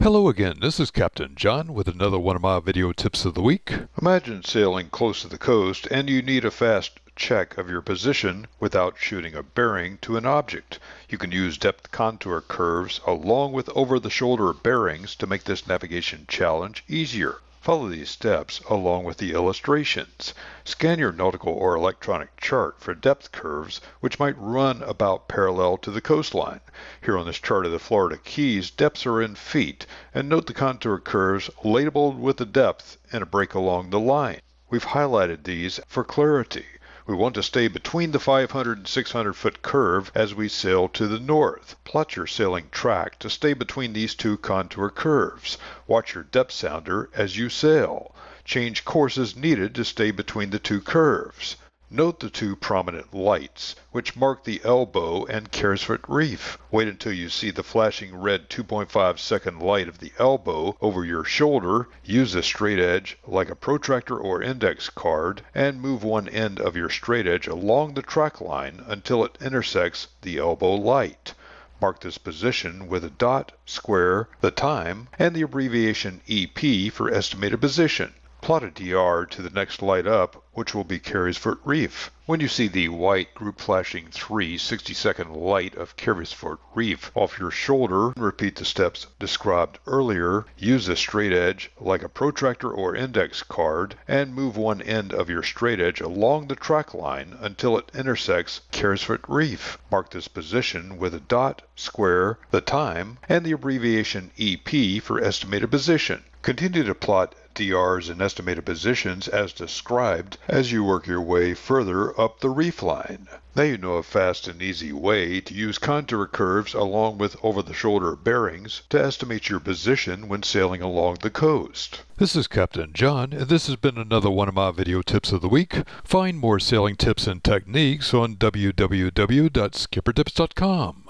Hello again, this is Captain John with another one of my video tips of the week. Imagine sailing close to the coast and you need a fast check of your position without shooting a bearing to an object. You can use depth contour curves along with over-the-shoulder bearings to make this navigation challenge easier. Follow these steps along with the illustrations. Scan your nautical or electronic chart for depth curves which might run about parallel to the coastline. Here on this chart of the Florida Keys, depths are in feet, and note the contour curves labeled with the depth and a break along the line. We've highlighted these for clarity. We want to stay between the 500 and 600 foot curve as we sail to the north. Plot your sailing track to stay between these two contour curves. Watch your depth sounder as you sail. Change course as needed to stay between the two curves. Note the two prominent lights, which mark the elbow and Caresfoot reef. Wait until you see the flashing red 2.5 second light of the elbow over your shoulder. Use a straight edge like a protractor or index card and move one end of your straight edge along the track line until it intersects the elbow light. Mark this position with a dot, square, the time, and the abbreviation EP for estimated position. Plot a DR to the next light up, which will be Caresfoot Reef. When you see the white group flashing 3 60-second light of Caresfoot Reef off your shoulder, repeat the steps described earlier. Use a straight edge like a protractor or index card and move one end of your straight edge along the track line until it intersects Caresfoot Reef. Mark this position with a dot, square, the time, and the abbreviation EP for estimated position. Continue to plot DRs and estimated positions as described as you work your way further up the reef line. Now you know a fast and easy way to use contour curves along with over-the-shoulder bearings to estimate your position when sailing along the coast. This is Captain John, and this has been another one of my video tips of the week. Find more sailing tips and techniques on www.skippertips.com.